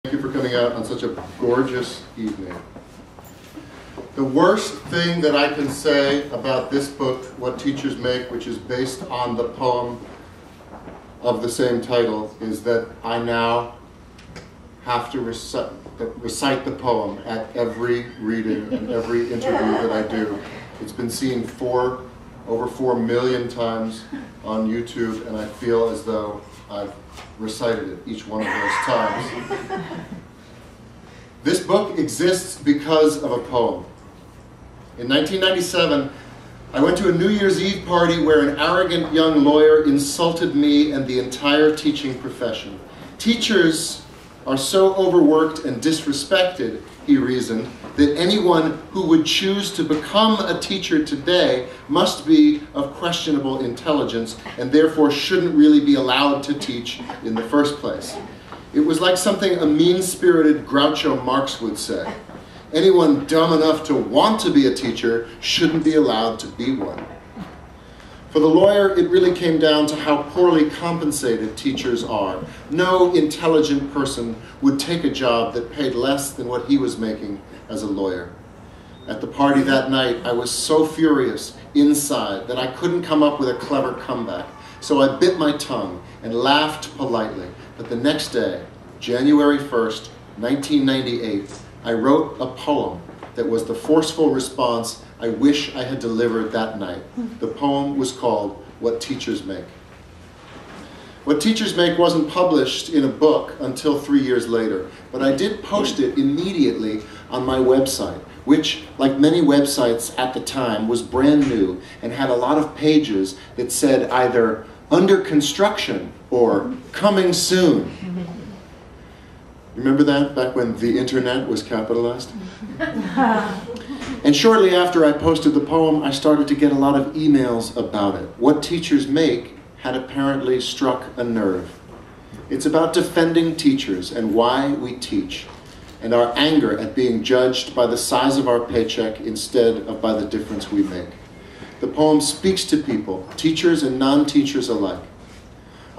Thank you for coming out on such a gorgeous evening. The worst thing that I can say about this book, What Teachers Make, which is based on the poem of the same title, is that I now have to recite the poem at every reading and every interview that I do. It's been seen over 4 million times on YouTube, and I feel as though I've recited it each one of those times. This book exists because of a poem. In 1997, I went to a New Year's Eve party where an arrogant young lawyer insulted me and the entire teaching profession. Teachers are so overworked and disrespected, he reasoned, that anyone who would choose to become a teacher today must be of questionable intelligence and therefore shouldn't really be allowed to teach in the first place. It was like something a mean-spirited Groucho Marx would say. Anyone dumb enough to want to be a teacher shouldn't be allowed to be one. For the lawyer, it really came down to how poorly compensated teachers are. No intelligent person would take a job that paid less than what he was making as a lawyer. At the party that night, I was so furious inside that I couldn't come up with a clever comeback. So I bit my tongue and laughed politely. But the next day, January 1st, 1998, I wrote a poem that was the forceful response I wish I had delivered that night. The poem was called What Teachers Make. What Teachers Make wasn't published in a book until 3 years later, but I did post it immediately on my website, which, like many websites at the time, was brand new and had a lot of pages that said either under construction or coming soon. Remember that, back when the internet was capitalized? And shortly after I posted the poem, I started to get a lot of emails about it. What Teachers Make had apparently struck a nerve. It's about defending teachers and why we teach, and our anger at being judged by the size of our paycheck instead of by the difference we make. The poem speaks to people, teachers and non-teachers alike.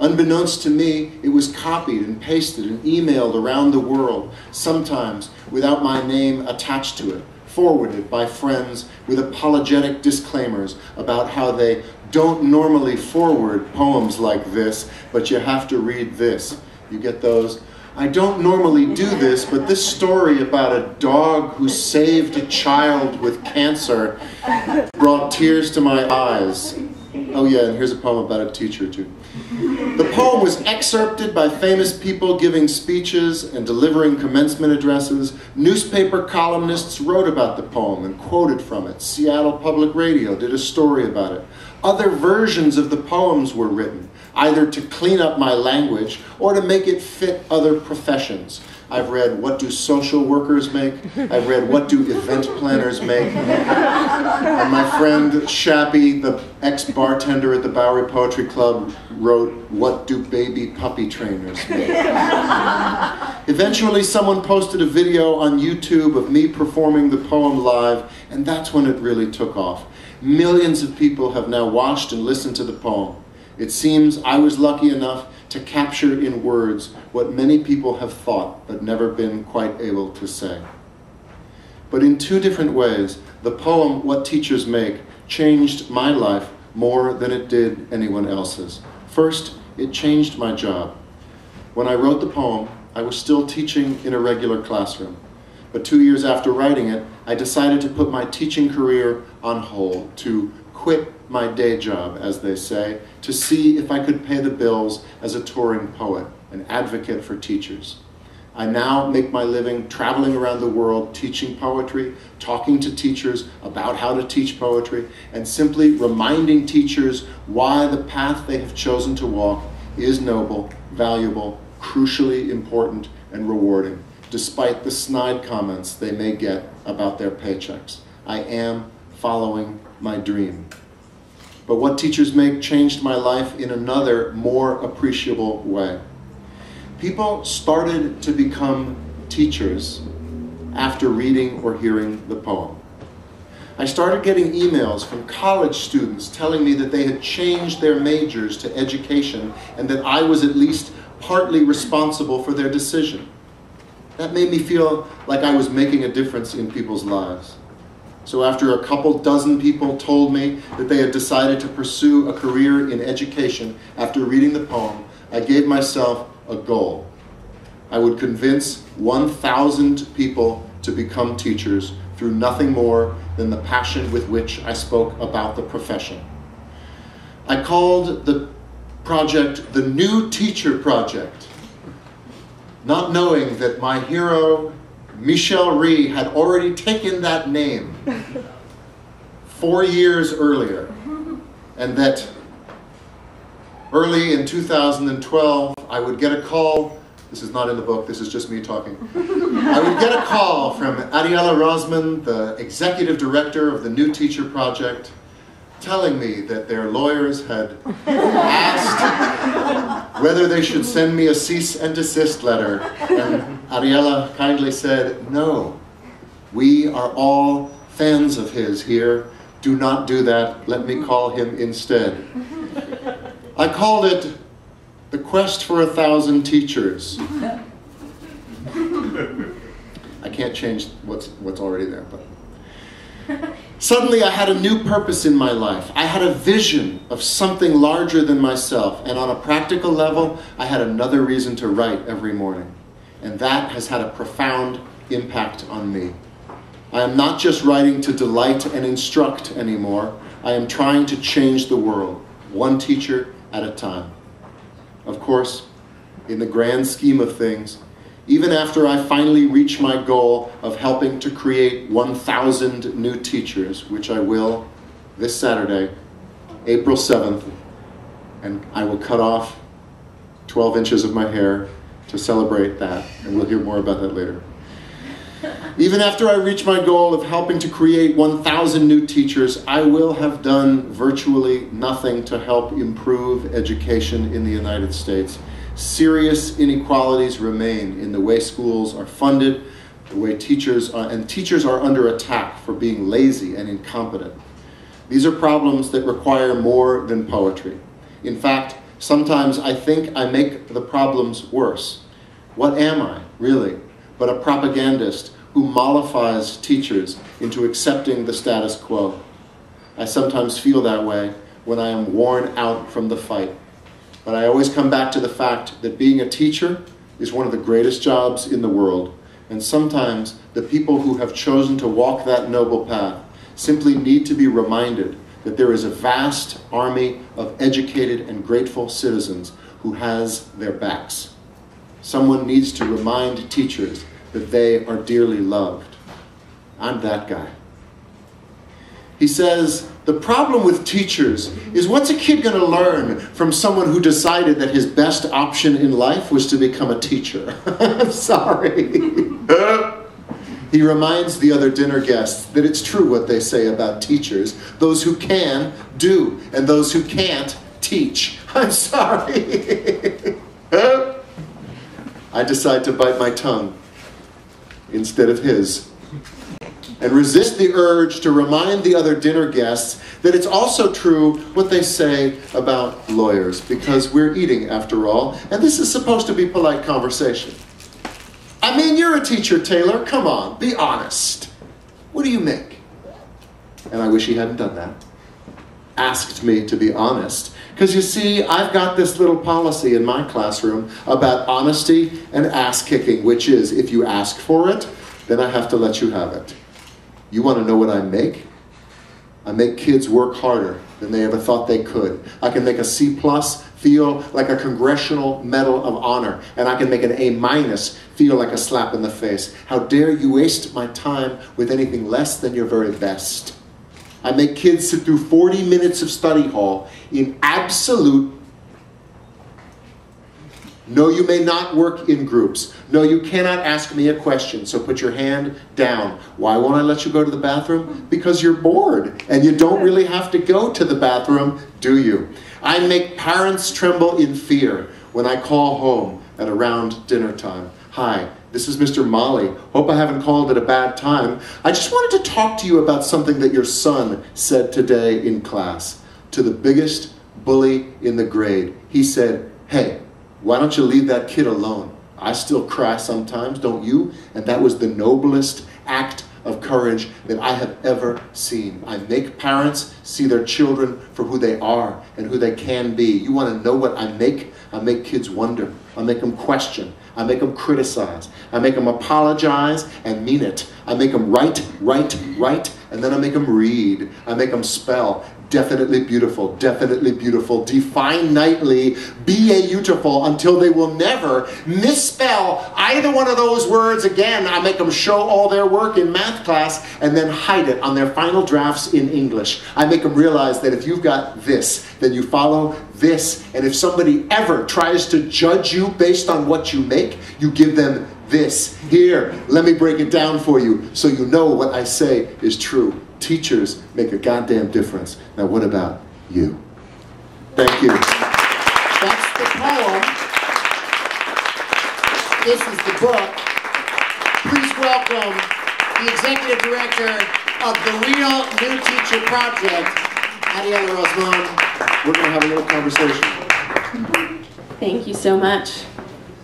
Unbeknownst to me, it was copied and pasted and emailed around the world, sometimes without my name attached to it, forwarded by friends with apologetic disclaimers about how they don't normally forward poems like this, but you have to read this. You get those? I don't normally do this, but this story about a dog who saved a child with cancer brought tears to my eyes. Oh yeah, and here's a poem about a teacher too. The poem was excerpted by famous people giving speeches and delivering commencement addresses. Newspaper columnists wrote about the poem and quoted from it. Seattle Public Radio did a story about it. Other versions of the poems were written, either to clean up my language or to make it fit other professions. I've read What Do Social Workers Make? I've read What Do Event Planners Make? And my friend Shappy, the ex-bartender at the Bowery Poetry Club, wrote What Do Baby Puppy Trainers Make? Eventually someone posted a video on YouTube of me performing the poem live, and that's when it really took off. Millions of people have now watched and listened to the poem. It seems I was lucky enough to capture in words what many people have thought but never been quite able to say. But in two different ways, the poem What Teachers Make changed my life more than it did anyone else's. First, it changed my job. When I wrote the poem, I was still teaching in a regular classroom. But 2 years after writing it, I decided to put my teaching career on hold, to quit my day job, as they say, to see if I could pay the bills as a touring poet, an advocate for teachers. I now make my living traveling around the world, teaching poetry, talking to teachers about how to teach poetry, and simply reminding teachers why the path they have chosen to walk is noble, valuable, crucially important, and rewarding, despite the snide comments they may get about their paychecks. I am following my dream. But What Teachers Make changed my life in another, more appreciable way. People started to become teachers after reading or hearing the poem. I started getting emails from college students telling me that they had changed their majors to education and that I was at least partly responsible for their decision. That made me feel like I was making a difference in people's lives. So after a couple dozen people told me that they had decided to pursue a career in education after reading the poem, I gave myself a goal. I would convince 1,000 people to become teachers through nothing more than the passion with which I spoke about the profession. I called the project the New Teacher Project, not knowing that my hero, Michel Rhee, had already taken that name 4 years earlier, and that early in 2012, I would get a call. This is not in the book, this is just me talking. I would get a call from Ariella Rosman, the executive director of the New Teacher Project, telling me that their lawyers had asked whether they should send me a cease and desist letter. And Ariella kindly said, no, we are all fans of his here. Do not do that. Let me call him instead. I called it The Quest for 1,000 Teachers. I can't change what's already there, but suddenly I had a new purpose in my life. I had a vision of something larger than myself, and on a practical level, I had another reason to write every morning. And that has had a profound impact on me. I am not just writing to delight and instruct anymore. I am trying to change the world, one teacher at a time. Of course, in the grand scheme of things, even after I finally reach my goal of helping to create 1,000 new teachers, which I will this Saturday, April 7th, and I will cut off 12 inches of my hair to celebrate that, and we'll hear more about that later. Even after I reach my goal of helping to create 1,000 new teachers, I will have done virtually nothing to help improve education in the United States. Serious inequalities remain in the way schools are funded, the way teachers are under attack for being lazy and incompetent. These are problems that require more than poetry. In fact, sometimes I think I make the problems worse. What am I, really, but a propagandist who mollifies teachers into accepting the status quo? I sometimes feel that way when I am worn out from the fight. But I always come back to the fact that being a teacher is one of the greatest jobs in the world. And sometimes the people who have chosen to walk that noble path simply need to be reminded that there is a vast army of educated and grateful citizens who has their backs. Someone needs to remind teachers that they are dearly loved. I'm that guy. He says, the problem with teachers is, what's a kid going to learn from someone who decided that his best option in life was to become a teacher? I'm sorry. He reminds the other dinner guests that it's true what they say about teachers. Those who can, do, and those who can't, teach. I'm sorry. I decide to bite my tongue instead of his, and resist the urge to remind the other dinner guests that it's also true what they say about lawyers, because we're eating after all, and this is supposed to be polite conversation. I mean, you're a teacher, Taylor. Come on, be honest. What do you make? And I wish he hadn't done that. Asked me to be honest. Because you see, I've got this little policy in my classroom about honesty and ass-kicking, which is, if you ask for it, then I have to let you have it. You want to know what I make? I make kids work harder than they ever thought they could. I can make a C+ feel like a Congressional Medal of Honor, and I can make an A- feel like a slap in the face. How dare you waste my time with anything less than your very best? I make kids sit through 40 minutes of study hall in absolute. No, you may not work in groups. No, you cannot ask me a question, so put your hand down. Why won't I let you go to the bathroom? Because you're bored, and you don't really have to go to the bathroom, do you? I make parents tremble in fear when I call home at around dinner time. Hi, this is Mr. Molly. Hope I haven't called at a bad time. I just wanted to talk to you about something that your son said today in class. To the biggest bully in the grade, he said, hey, why don't you leave that kid alone? I still cry sometimes, don't you? And that was the noblest act of courage that I have ever seen. I make parents see their children for who they are and who they can be. You want to know what I make? I make kids wonder. I make them question. I make them criticize. I make them apologize and mean it. I make them write, and then I make them read. I make them spell. Definitely beautiful, define nightly, be-a-utiful, until they will never misspell either one of those words again. I make them show all their work in math class and then hide it on their final drafts in English. I make them realize that if you've got this, then you follow this. And if somebody ever tries to judge you based on what you make, you give them this. Here, let me break it down for you so you know what I say is true. Teachers make a goddamn difference. Now what about you? Thank you. That's the poem. This is the book. Please welcome the Executive Director of the Real New Teacher Project, Ariela Rosman. We're going to have a little conversation. Thank you so much.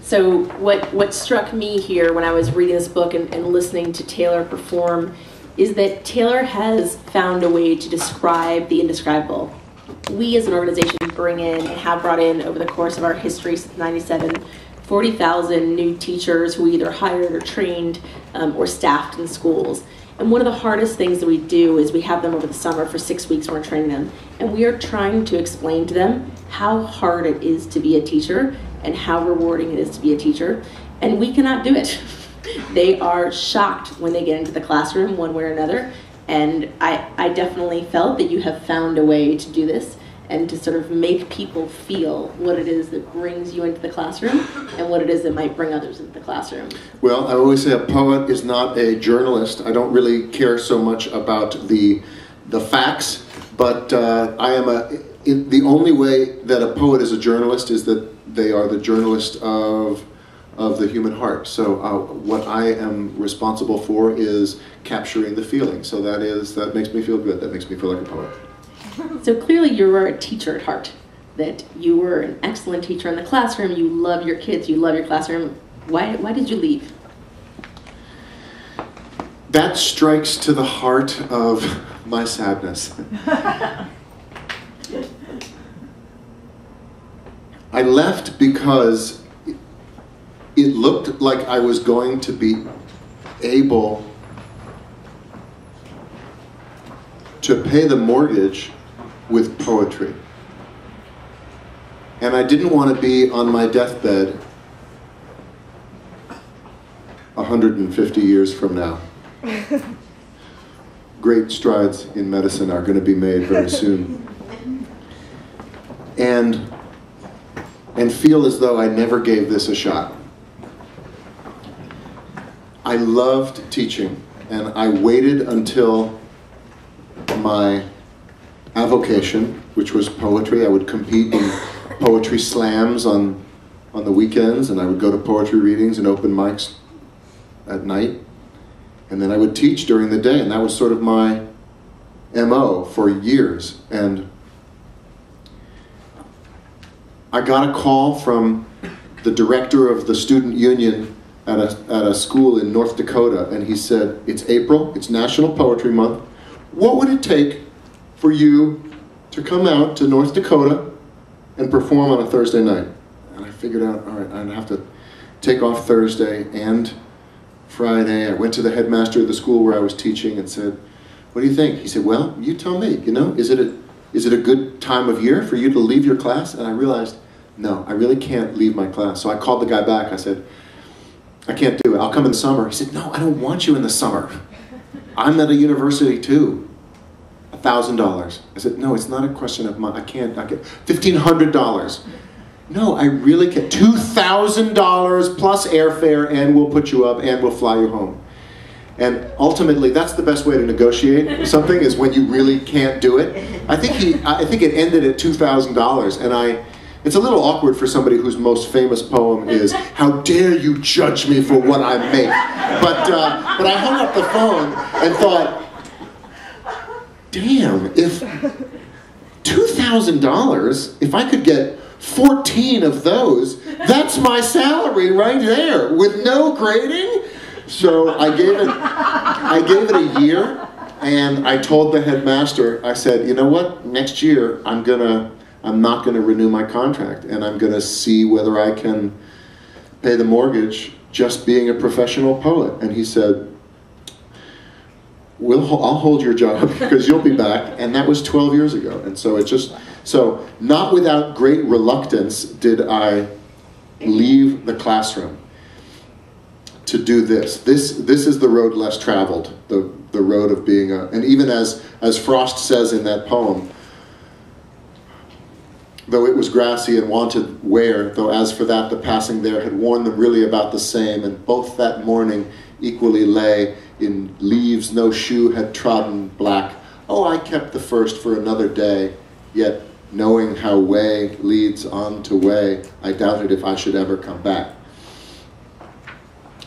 So what struck me here when I was reading this book and listening to Taylor perform is that Taylor has found a way to describe the indescribable. We as an organization bring in and have brought in over the course of our history since '97, 40,000 new teachers who we either hired or trained or staffed in schools. And one of the hardest things that we do is we have them over the summer for 6 weeks when we're training them. And we are trying to explain to them how hard it is to be a teacher and how rewarding it is to be a teacher. And we cannot do it. They are shocked when they get into the classroom one way or another, and I definitely felt that you have found a way to do this and to sort of make people feel what it is that brings you into the classroom and what it is that might bring others into the classroom. Well, I always say a poet is not a journalist. I don't really care so much about the facts, but the only way that a poet is a journalist is that they are the journalist of the human heart. So what I am responsible for is capturing the feeling. So that makes me feel good. That makes me feel like a poet. So clearly you were a teacher at heart, that you were an excellent teacher in the classroom, you love your kids, you love your classroom. Why did you leave? That strikes to the heart of my sadness. I left because it looked like I was going to be able to pay the mortgage with poetry. And I didn't want to be on my deathbed 150 years from now. Great strides in medicine are going to be made very soon. And feel as though I never gave this a shot. I loved teaching, and I waited until my avocation, which was poetry. I would compete in poetry slams on the weekends, and I would go to poetry readings and open mics at night. And then I would teach during the day, and that was sort of my MO for years. And I got a call from the director of the student union at a school in North Dakota, and he said, "It's April, it's National Poetry Month. What would it take for you to come out to North Dakota and perform on a Thursday night?" And I figured out, all right, I'd have to take off Thursday and Friday. I went to the headmaster of the school where I was teaching and said, "What do you think?" He said, "Well, you tell me, you know, is it a good time of year for you to leave your class?" And I realized, no, I really can't leave my class. So I called the guy back. I said, "I can't do it. I'll come in the summer." He said, "No, I don't want you in the summer. I'm at a university too. $1,000. I said, "No, it's not a question of money. I can't. $1,500. "No, I really can't. $2,000 plus airfare, and we'll put you up, and we'll fly you home." And ultimately, that's the best way to negotiate something, is when you really can't do it. I think it ended at $2,000, and it's a little awkward for somebody whose most famous poem is, "How dare you judge me for what I make?" But I hung up the phone and thought, damn, if $2,000, if I could get 14 of those, that's my salary right there with no grading. So I gave it a year, and I told the headmaster, I said, you know what, next year I'm not gonna renew my contract, and I'm gonna see whether I can pay the mortgage just being a professional poet. And he said, I'll hold your job because you'll be back. And that was 12 years ago. And so so not without great reluctance did I leave the classroom to do this. This is the road less traveled, the road of being and even as Frost says in that poem, though it was grassy and wanted wear, though as for that the passing there had worn them really about the same, and both that morning equally lay in leaves no shoe had trodden black. Oh, I kept the first for another day, yet knowing how way leads on to way, I doubted if I should ever come back.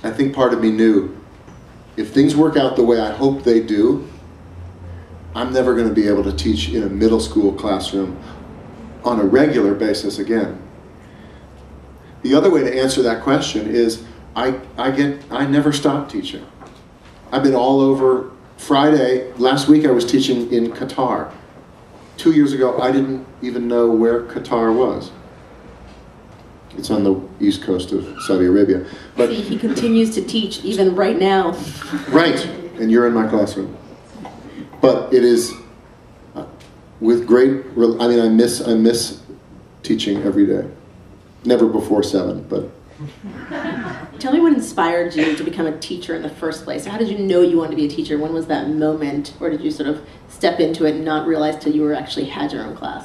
I think part of me knew, if things work out the way I hope they do, I'm never going to be able to teach in a middle school classroom on a regular basis again. The other way to answer that question is I never stop teaching. I've been all over. Last week I was teaching in Qatar. 2 years ago I didn't even know where Qatar was. It's on the east coast of Saudi Arabia. But he continues to teach even right now. Right, and you're in my classroom. But it is with great, I miss teaching every day. Never before 7, but. Tell me what inspired you to become a teacher in the first place. How did you know you wanted to be a teacher? When was that moment? Or did you sort of step into it and not realize till you actually had your own class?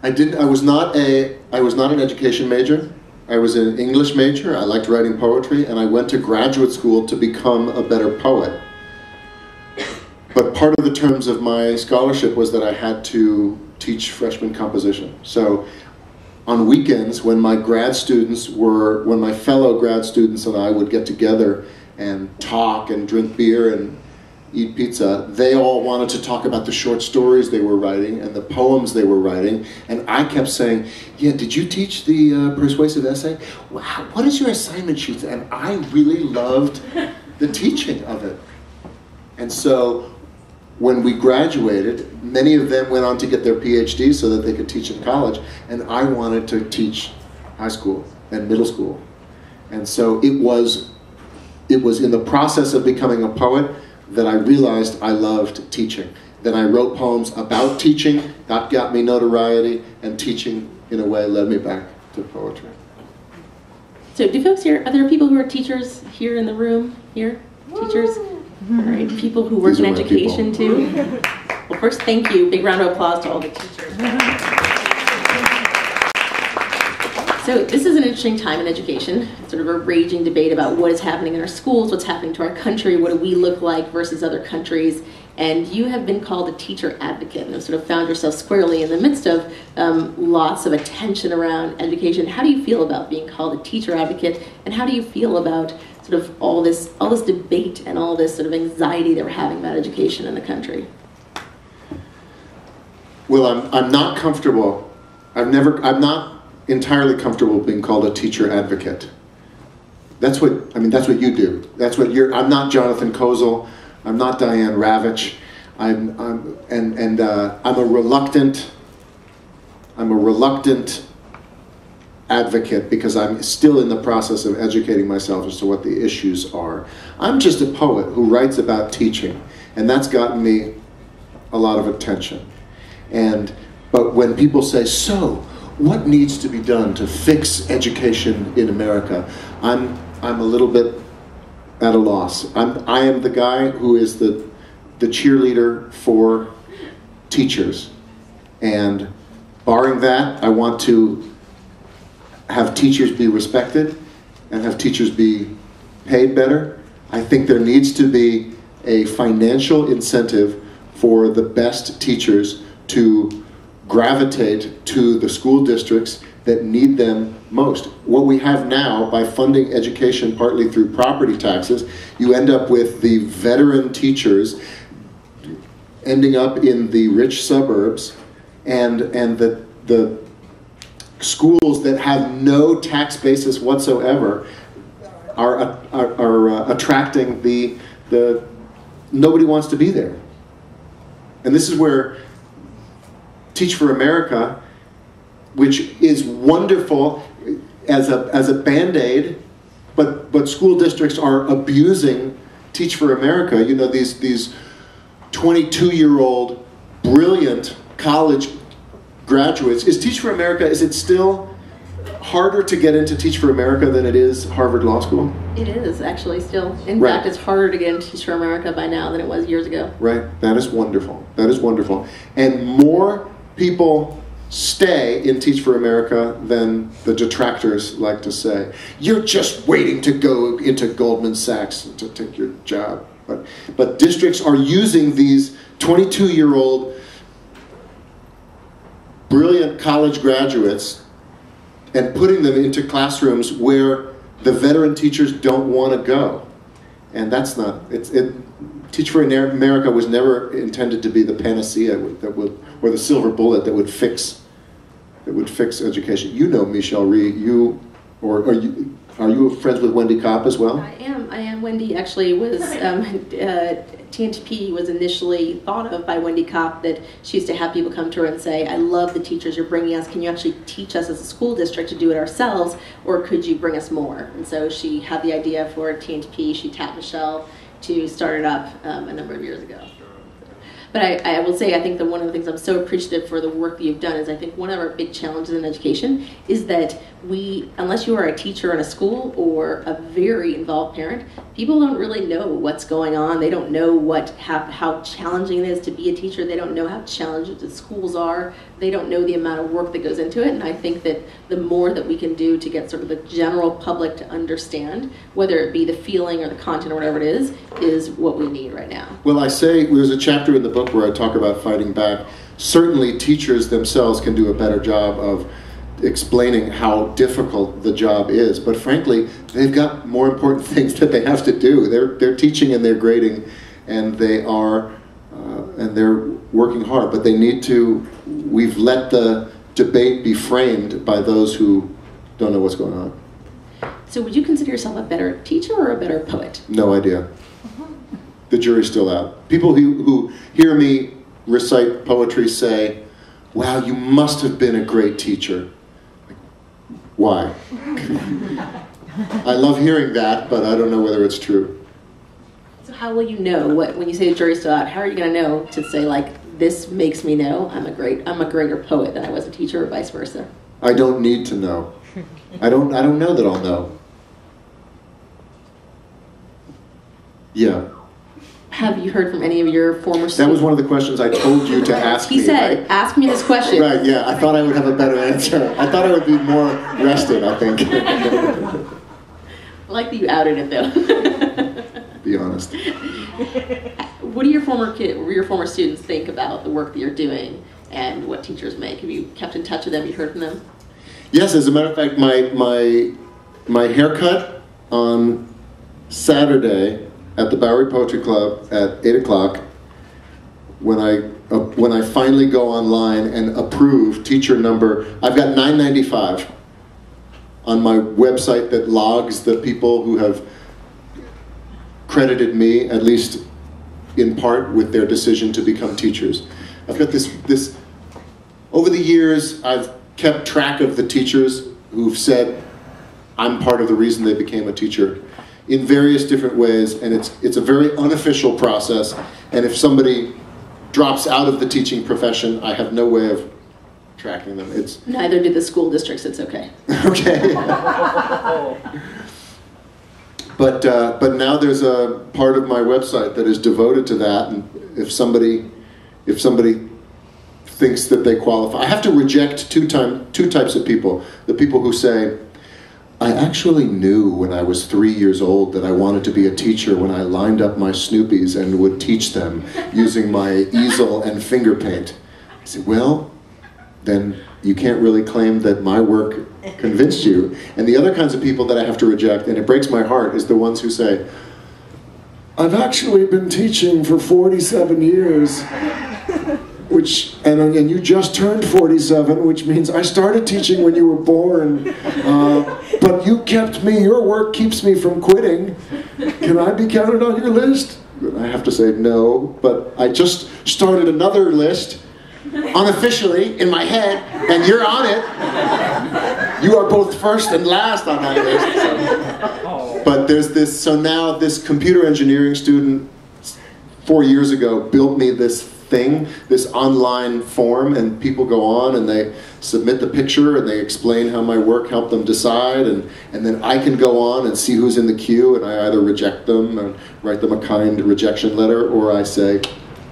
I was not an education major. I was an English major. I liked writing poetry, and I went to graduate school to become a better poet. But part of the terms of my scholarship was that I had to teach freshman composition. So on weekends, when my fellow grad students and I would get together and talk and drink beer and eat pizza, they all wanted to talk about the short stories they were writing and the poems they were writing. And I kept saying, yeah, did you teach the persuasive essay? What is your assignment sheet? And I really loved the teaching of it. And so when we graduated, many of them went on to get their PhDs so that they could teach in college, and I wanted to teach high school and middle school. And so it was in the process of becoming a poet that I realized I loved teaching. Then I wrote poems about teaching, that got me notoriety, and teaching in a way led me back to poetry. So are there people who are teachers here in the room? Here? Teachers? All right, people who work in education too. Well, first, thank you. Big round of applause to all the teachers. So this is an interesting time in education. It's sort of a raging debate about what is happening in our schools, what's happening to our country, what do we look like versus other countries. And you have been called a teacher advocate and have sort of found yourself squarely in the midst of lots of attention around education. How do you feel about being called a teacher advocate, and how do you feel about sort of all this debate and all this sort of anxiety that we're having about education in the country? Well, I'm not comfortable. I'm not entirely comfortable being called a teacher advocate. That's what you do. I'm not Jonathan Kozol. I'm not Diane Ravitch. I'm a reluctant advocate because I'm still in the process of educating myself as to what the issues are. I'm just a poet who writes about teaching, and that's gotten me a lot of attention. But when people say, so, what needs to be done to fix education in America? I'm a little bit at a loss. I am the guy who is the cheerleader for teachers. And barring that, I want to have teachers be respected and have teachers be paid better. I think there needs to be a financial incentive for the best teachers to gravitate to the school districts that need them most. What we have now, by funding education partly through property taxes, you end up with the veteran teachers ending up in the rich suburbs, and the schools that have no tax basis whatsoever are attracting the nobody wants to be there. And this is where Teach for America, which is wonderful as a Band-Aid, but school districts are abusing Teach for America. You know, these 22-year-old brilliant college graduates. Is Teach for America, is it still harder to get into Teach for America than it is Harvard Law School? It is actually still. In Right. fact, it's harder to get into Teach for America by now than it was years ago. Right, that is wonderful. That is wonderful. And more people stay in Teach for America than the detractors like to say. You're just waiting to go into Goldman Sachs to take your job. But districts are using these 22-year-old brilliant college graduates and putting them into classrooms where the veteran teachers don't want to go. And that's not, Teach for America was never intended to be the panacea or the silver bullet that would fix education. You know Michelle Rhee, are you friends with Wendy Kopp as well? I am. Wendy actually was, TNTP was initially thought of by Wendy Kopp, that she used to have people come to her and say, I love the teachers you're bringing us. Can you actually teach us as a school district to do it ourselves, or could you bring us more? And so she had the idea for TNTP. She tapped Michelle to start it up a number of years ago. But I will say, I think that one of the things I'm so appreciative for the work that you've done is I think one of our big challenges in education is that unless you are a teacher in a school or a very involved parent, people don't really know what's going on. They don't know how challenging it is to be a teacher. They don't know how challenging the schools are. They don't know the amount of work that goes into it. And I think that the more that we can do to get sort of the general public to understand, whether it be the feeling or the content or whatever it is what we need right now. Well, I say, there's a chapter in the book where I talk about fighting back. Certainly teachers themselves can do a better job of explaining how difficult the job is, but frankly, they've got more important things that they have to do. They're teaching and they're grading, and they're working hard, but they need to, we've let the debate be framed by those who don't know what's going on. So would you consider yourself a better teacher or a better poet? No idea. The jury's still out. People who hear me recite poetry say, wow, you must have been a great teacher. Why? I love hearing that, but I don't know whether it's true. So how will you know when you say the jury's still out? How are you going to know to say, like, this makes me know I'm a greater poet than I was a teacher, or vice versa? I don't need to know. I don't know that I'll know. Yeah. Have you heard from any of your former students? That was one of the questions I told you to ask me. He said, right? ask me this question. Right, yeah. I thought I would have a better answer. I thought I would be more rested, I think. I like that you outed it, though. Be honest. What do your former students think about the work that you're doing and what teachers make? Have you kept in touch with them? Have you heard from them? Yes, as a matter of fact, my haircut on Saturday at the Bowery Poetry Club at 8 o'clock, when I finally go online and approve teacher number, I've got 995 on my website that logs the people who have credited me, at least in part, with their decision to become teachers. I've got this over the years, I've kept track of the teachers who've said, I'm part of the reason they became a teacher, in various different ways, and it's a very unofficial process, and if somebody drops out of the teaching profession, I have no way of tracking them. Neither do the school districts, it's okay. Okay. But now there's a part of my website that is devoted to that, and if somebody thinks that they qualify, I have to reject two types of people. The people who say, I actually knew when I was 3 years old that I wanted to be a teacher when I lined up my Snoopies and would teach them using my easel and finger paint. I said, well, then you can't really claim that my work convinced you. And the other kinds of people that I have to reject, and it breaks my heart, is the ones who say, I've actually been teaching for 47 years. And you just turned 47, which means I started teaching when you were born. But you kept me, your work keeps me from quitting. Can I be counted on your list? I have to say no, but I just started another list, unofficially, in my head, and you're on it. You are both first and last on that list. So. But there's this, so now this computer engineering student 4 years ago built me this thing, this online form, and people go on and they submit the picture and they explain how my work helped them decide, and then I can go on and see who's in the queue, and I either reject them and write them a kind rejection letter, or I say,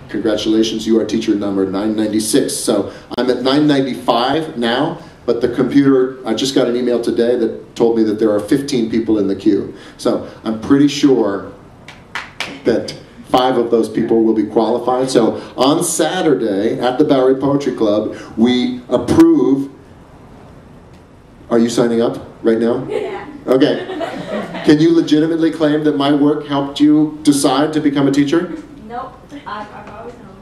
congratulations, you are teacher number 996. So I'm at 995 now, but the computer, I just got an email today that told me that there are 15 people in the queue. So I'm pretty sure that 5 of those people will be qualified. So on Saturday at the Bowery Poetry Club, we approve. Are you signing up right now? Yeah. Okay. Can you legitimately claim that my work helped you decide to become a teacher? Nope. I've always known.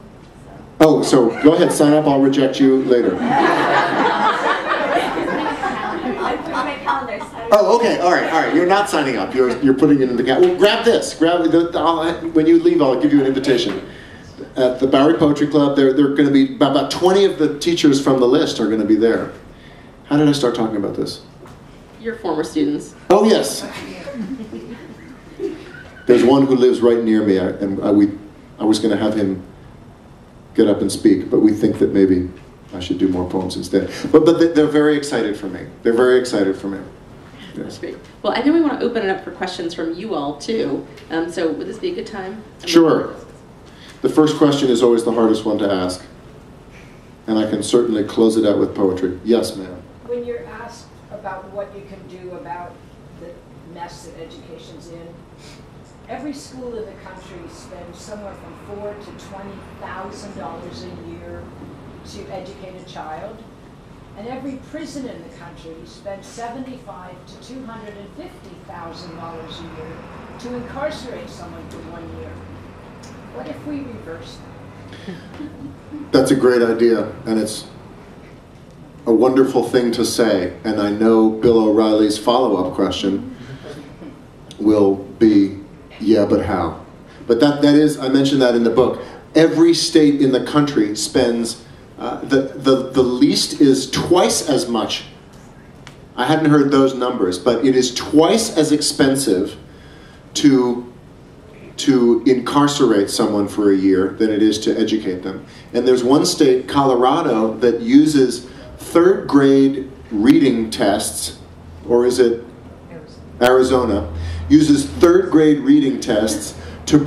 Oh, so go ahead, sign up. I'll reject you later. I put my calendar. Oh, okay, all right. You're not signing up. You're putting it in the calendar. Well, grab this. When you leave, I'll give you an invitation. At the Bowery Poetry Club, there are going to be about 20 of the teachers from the list are going to be there. How did I start talking about this? Your former students. Oh, yes. There's one who lives right near me, I was going to have him get up and speak, but we think that maybe I should do more poems instead. But they're very excited for me. They're very excited for me. Yes. That's great. Well, I think we want to open it up for questions from you all, too. So would this be a good time? Sure. The first question is always the hardest one to ask. And I can certainly close it out with poetry. Yes, ma'am. When you're asked about what you can do about the mess that education's in, every school in the country spends somewhere from $4,000 to $20,000 a year to educate a child, and every prison in the country spends $75,000 to $250,000 a year to incarcerate someone for 1 year. What if we reverse that? That's a great idea, and it's a wonderful thing to say. And I know Bill O'Reilly's follow-up question will be, yeah, but how? But that is, I mentioned that in the book. Every state in the country spends, the least is twice as much. I hadn't heard those numbers, but it is twice as expensive to incarcerate someone for a year than it is to educate them. And there's one state, Colorado, that uses 3rd grade reading tests, or is it Arizona, uses 3rd grade reading tests to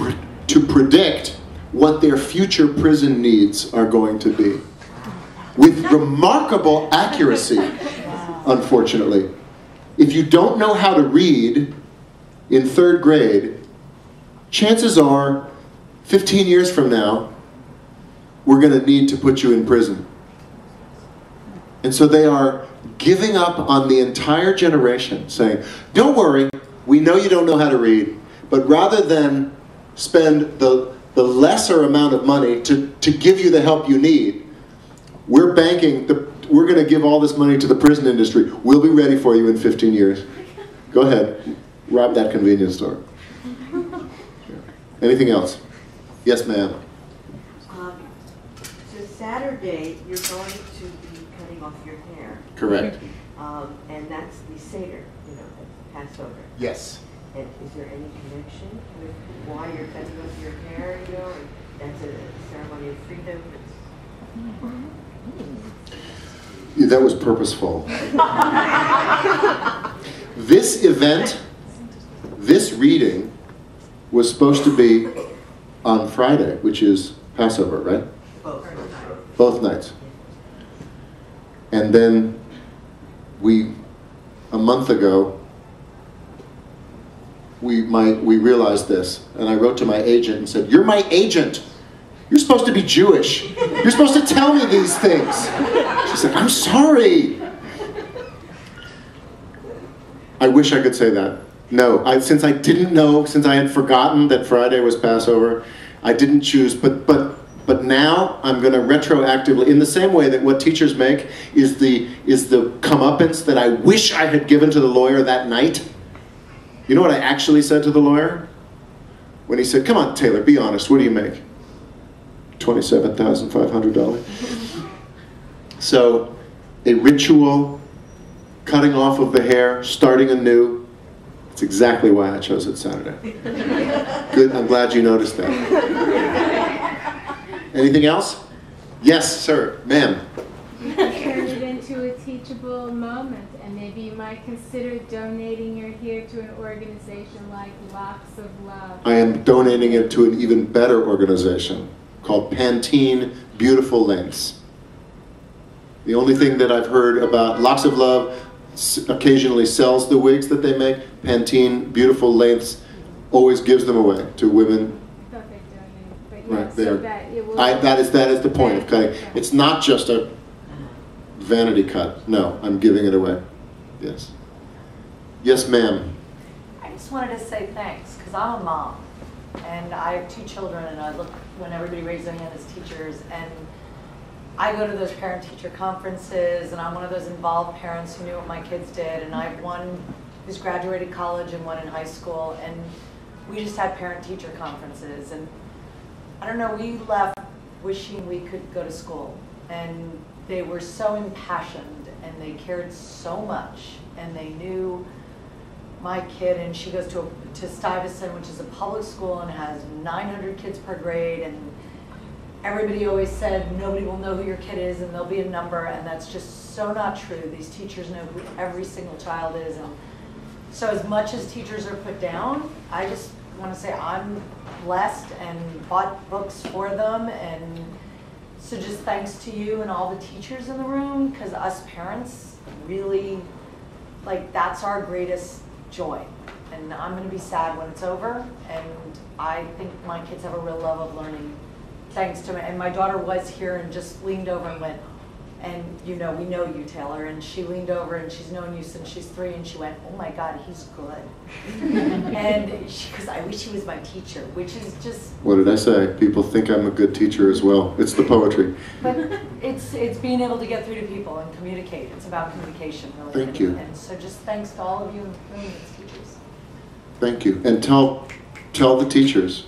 predict what their future prison needs are going to be. With remarkable accuracy, unfortunately. If you don't know how to read in 3rd grade, chances are, 15 years from now, we're going to need to put you in prison. And so they are giving up on the entire generation, saying, don't worry, we know you don't know how to read, but rather than spend the lesser amount of money to give you the help you need, we're going to give all this money to the prison industry. We'll be ready for you in 15 years. Go ahead, rob that convenience store. Anything else? Yes, ma'am. So Saturday, you're going to be cutting off your hair. Correct. And that's the Seder, Passover. Yes. And is there any connection with why you're cutting off your hair, and that's a ceremony of freedom? Yeah, that was purposeful. This event, this reading, was supposed to be on Friday, which is Passover, right? Both nights. And then a month ago, we realized this, and I wrote to my agent and said, "You're my agent. You're supposed to be Jewish. You're supposed to tell me these things." She said, "I'm sorry." I wish I could say that. No, since I didn't know, since I had forgotten that Friday was Passover, I didn't choose, but But now I'm going to retroactively, in the same way that what teachers make is the comeuppance that I wish I had given to the lawyer that night. You know what I actually said to the lawyer? When he said, "Come on, Taylor, be honest, what do you make?" $27,500. So, a ritual, cutting off of the hair, starting anew. It's exactly why I chose it Saturday. Good, I'm glad you noticed that. Anything else? Yes, sir, ma'am. Turn it into a teachable moment, and maybe you might consider donating your hair to an organization like Locks of Love. I am donating it to an even better organization called Pantene Beautiful Lengths. The only thing that I've heard about Locks of Love occasionally sells the wigs that they make. Pantene Beautiful Lengths always gives them away to women. I thought they donated, but yeah, Right, so there. that it will. That is the point of cutting. It's not just a vanity cut. No, I'm giving it away. Yes. Yes, ma'am. I just wanted to say thanks, because I'm a mom, and I have 2 children, and I look when everybody raises their hand as teachers, and I go to those parent-teacher conferences, and I'm one of those involved parents who knew what my kids did, and I have one who's graduated college and one in high school, and we just had parent-teacher conferences, and I don't know, we left wishing we could go to school, and they were so impassioned, and they cared so much, and they knew my kid, and she goes to Stuyvesant, which is a public school and has 900 kids per grade, and everybody always said nobody will know who your kid is and there'll be a number, and that's just so not true. These teachers know who every single child is, and so as much as teachers are put down, I just want to say I'm blessed and bought books for them, and so just thanks to you and all the teachers in the room, because us parents really, like, that's our greatest joy. And I'm going to be sad when it's over, and I think my kids have a real love of learning thanks to me. And my daughter was here and just leaned over and went, and you know, we know you, Taylor, and she leaned over, and she's known you since she's 3, and she went, "Oh my God, he's good." And because I wish he was my teacher, which is just... What did I say? People think I'm a good teacher as well. It's the poetry. But it's being able to get through to people and communicate. It's about communication, really. Thank you. And so just thanks to all of you and as teachers. Thank you. And tell the teachers.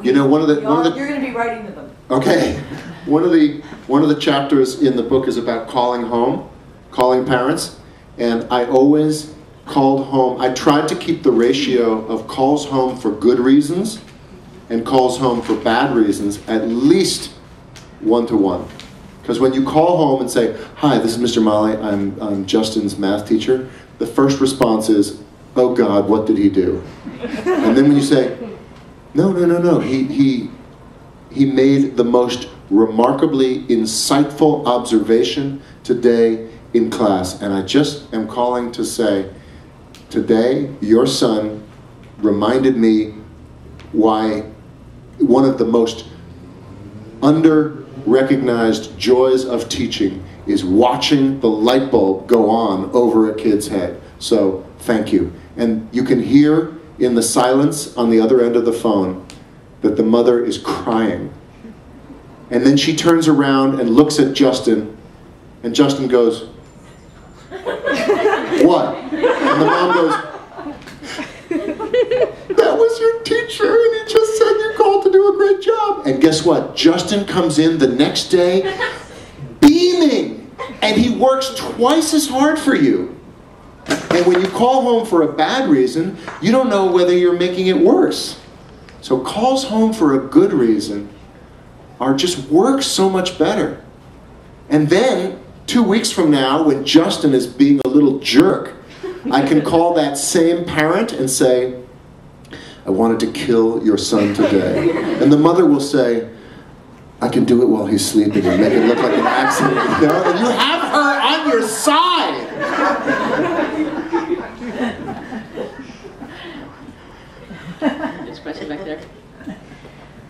You know, one of the You're going to be writing to them. Okay. One of the chapters in the book is about calling home, calling parents, and I always called home. I tried to keep the ratio of calls home for good reasons and calls home for bad reasons at least 1 to 1. Because when you call home and say, "Hi, this is Mr. Molly, I'm Justin's math teacher," the first response is, "Oh God, what did he do?" And then when you say, "No, he made the most remarkably insightful observation today in class, and I just am calling to say, today your son reminded me why one of the most under-recognized joys of teaching is watching the light bulb go on over a kid's head. So thank you." And you can hear in the silence on the other end of the phone that the mother is crying. And then she turns around and looks at Justin, and Justin goes, "What?" And the mom goes, "That was your teacher, and he just said you called to do a great job." And guess what? Justin comes in the next day beaming, and he works twice as hard for you. And when you call home for a bad reason, you don't know whether you're making it worse. So calls home for a good reason are just work so much better. And then 2 weeks from now, when Justin is being a little jerk, I can call that same parent and say, "I wanted to kill your son today." And the mother will say, "I can do it while he's sleeping and make it look like an accident." You know? And you have her on your side. There's a question back there.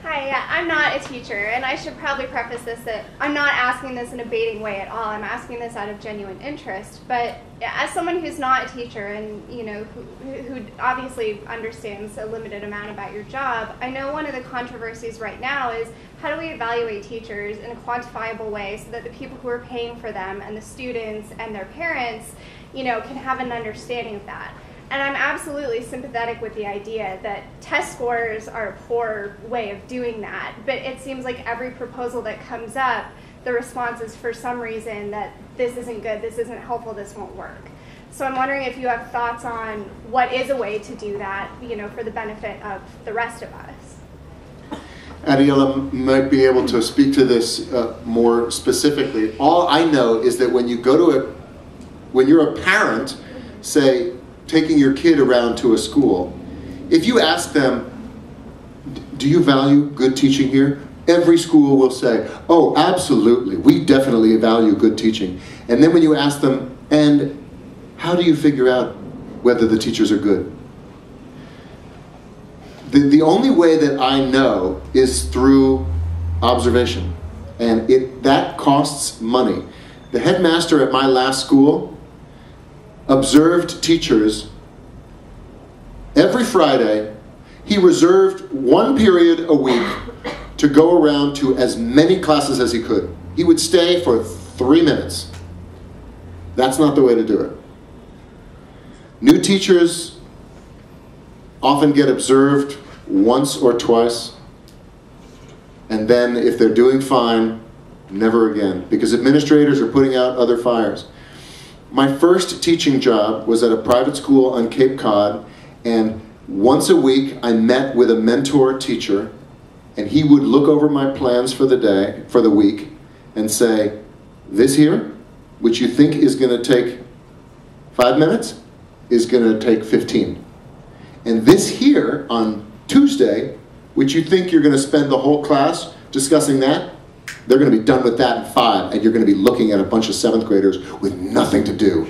Hi, Hi, yeah, I'm not a teacher, and I should probably preface this that I'm not asking this in a baiting way at all. I'm asking this out of genuine interest. But as someone who's not a teacher and who obviously understands a limited amount about your job, I know one of the controversies right now is how do we evaluate teachers in a quantifiable way so that the people who are paying for them and the students and their parents, can have an understanding of that. And I'm absolutely sympathetic with the idea that test scores are a poor way of doing that. But it seems like every proposal that comes up, the response is for some reason that this isn't good, this isn't helpful, this won't work. So I'm wondering if you have thoughts on what is a way to do that, for the benefit of the rest of us. Adiela might be able to speak to this more specifically. All I know is that when you're a parent, say, taking your kid around to a school, if you ask them, do you value good teaching here? Every school will say, oh, absolutely, we definitely value good teaching. And then when you ask them, and how do you figure out whether the teachers are good? The only way that I know is through observation, and that costs money. The headmaster at my last school observed teachers every Friday. He reserved one period a week to go around to as many classes as he could. He would stay for 3 minutes. That's not the way to do it. New teachers often get observed once or twice, and then if they're doing fine, never again, because administrators are putting out other fires. My first teaching job was at a private school on Cape Cod, and once a week I met with a mentor teacher, and he would look over my plans for the week, and say, this here, which you think is going to take 5 minutes, is going to take 15. And this here on Tuesday, which you think you're going to spend the whole class discussing that, they're going to be done with that in 5, and you're going to be looking at a bunch of 7th graders with nothing to do.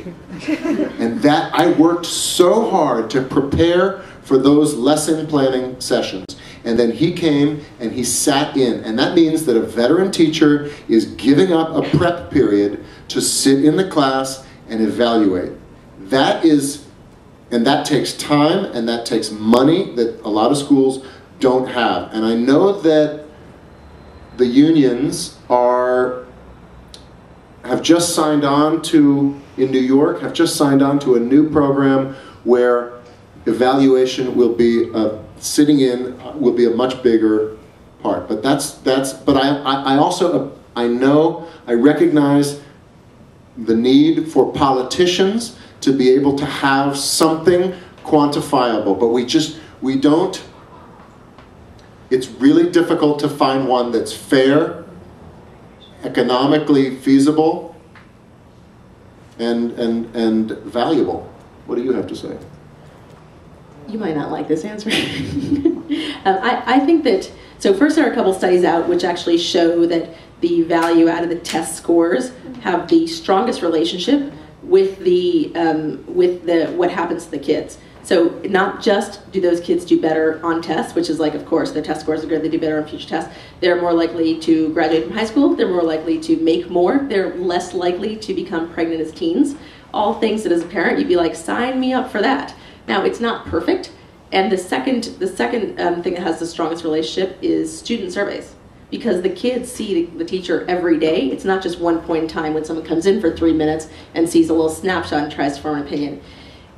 And that, I worked so hard to prepare for those lesson planning sessions. And then he came and he sat in. And that means that a veteran teacher is giving up a prep period to sit in the class and evaluate. That takes time, and that takes money that a lot of schools don't have. And I know that the unions have just signed on to, in New York, have just signed on to a new program where evaluation will be will be a much bigger part. But I recognize the need for politicians to be able to have something quantifiable, but we don't. It's really difficult to find one that's fair, economically feasible, and valuable. What do you have to say? You might not like this answer. I think that, so first there are a couple studies out which actually show that the value out of the test scores have the strongest relationship with what happens to the kids. So not just do those kids do better on tests, which is like, of course, their test scores are good, they do better on future tests. They're more likely to graduate from high school, they're more likely to make more, they're less likely to become pregnant as teens. All things that as a parent, you'd be like, sign me up for that. Now, it's not perfect. And the second thing that has the strongest relationship is student surveys. Because the kids see the teacher every day. It's not just one point in time when someone comes in for 3 minutes and sees a little snapshot and tries to form an opinion.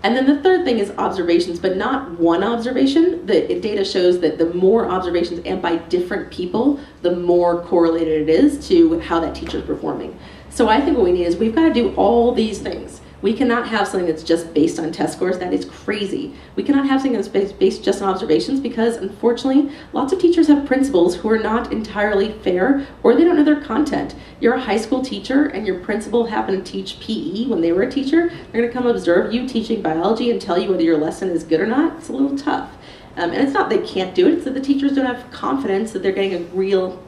And then the third thing is observations, but not one observation. The data shows that the more observations, and by different people, the more correlated it is to how that teacher is performing. So I think what we need is we've got to do all these things. We cannot have something that's just based on test scores. That is crazy. We cannot have something that's based just on observations because, unfortunately, lots of teachers have principals who are not entirely fair, or they don't know their content. You're a high school teacher and your principal happened to teach PE when they were a teacher. They're going to come observe you teaching biology and tell you whether your lesson is good or not. It's a little tough. And it's not they can't do it, it's that the teachers don't have confidence that they're getting a real,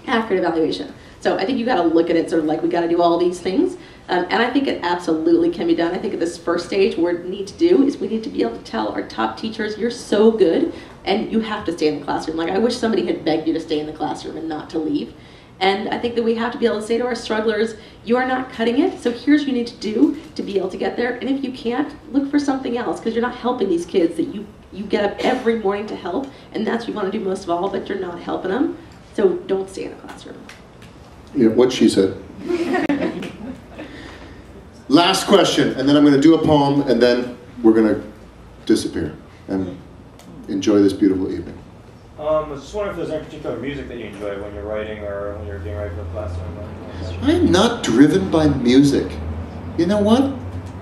accurate evaluation. So I think you got to look at it sort of like we got to do all these things. And I think it absolutely can be done. I think at this first stage, what we need to do is we need to be able to tell our top teachers, you're so good, and you have to stay in the classroom. Like, I wish somebody had begged you to stay in the classroom and not to leave. And I think that we have to be able to say to our strugglers, you are not cutting it, so here's what you need to do to be able to get there. And if you can't, look for something else, because you're not helping these kids that you get up every morning to help, and that's what you want to do most of all, but you're not helping them. So don't stay in the classroom. Yeah, what she said. Last question, and then I'm going to do a poem, and then we're going to disappear and enjoy this beautiful evening. I was just wondering if there's any particular music that you enjoy when you're writing or when you're getting ready for the classroom. I'm not driven by music. You know what?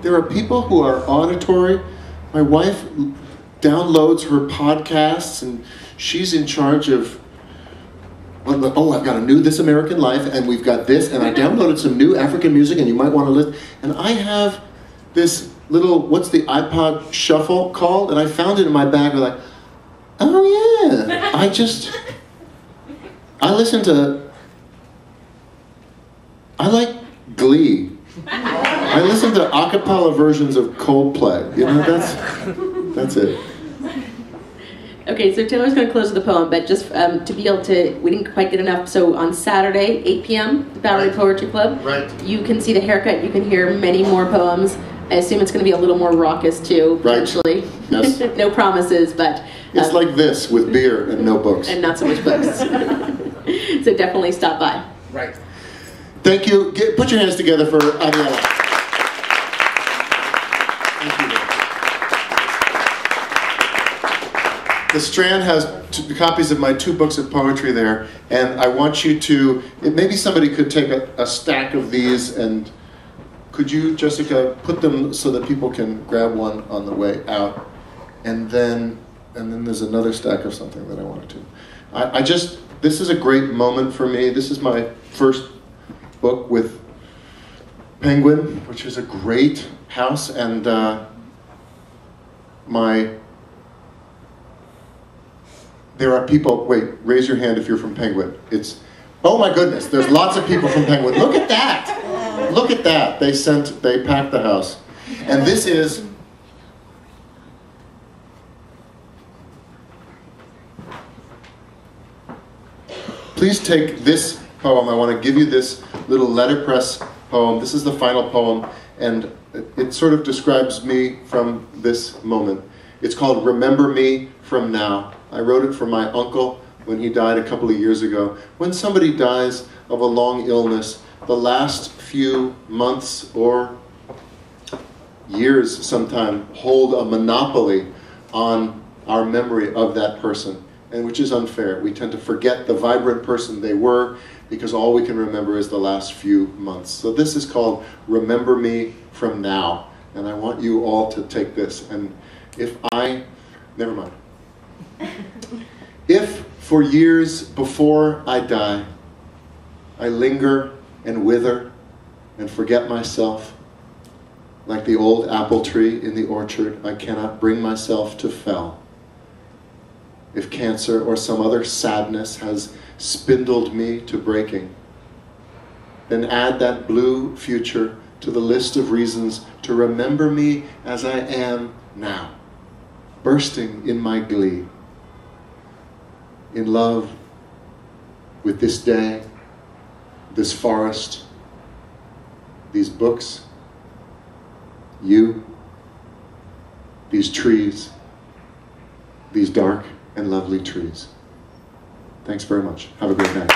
There are people who are auditory. My wife downloads her podcasts, and she's in charge of, oh, I've got a new This American Life, and we've got this, and I downloaded some new African music, and you might want to listen. And I have this little, what's the iPod Shuffle called? And I found it in my bag. I'm like, oh yeah, I listen to, I like Glee. I listen to a cappella versions of Coldplay. You know, that's it. Okay, so Taylor's going to close with a poem, but just to be able to, we didn't quite get enough. So on Saturday, 8 p.m., the Bowery Poetry Club. Right. You can see the haircut. You can hear many more poems. I assume it's going to be a little more raucous too, potentially. Yes. No promises, but it's like this with beer and no books. And not so much books. So definitely stop by. Right. Thank you. Put your hands together for Ariella. Thank you. The Strand has copies of my 2 books of poetry there, and I want you to, maybe somebody could take a stack of these, and could you, Jessica, put them so that people can grab one on the way out, and then there's another stack of something that I wanted to. This is a great moment for me. This is my first book with Penguin, which is a great house, and there are people, wait, raise your hand if you're from Penguin. Oh my goodness, there's lots of people from Penguin. Look at that, look at that. They packed the house. And this is, please take this poem. I want to give you this little letterpress poem. This is the final poem, and it sort of describes me from this moment. It's called Remember Me From Now. I wrote it for my uncle when he died a couple of years ago. When somebody dies of a long illness, the last few months or years sometime hold a monopoly on our memory of that person, and which is unfair. We tend to forget the vibrant person they were because all we can remember is the last few months. So this is called Remember Me From Now, and I want you all to take this. And never mind. If for years before I die, I linger and wither and forget myself, like the old apple tree in the orchard, I cannot bring myself to fell. If cancer or some other sadness has spindled me to breaking, then add that blue future to the list of reasons to remember me as I am now, bursting in my glee, in love with this day, this forest, these books, you, these trees, these dark and lovely trees. Thanks very much. Have a great night.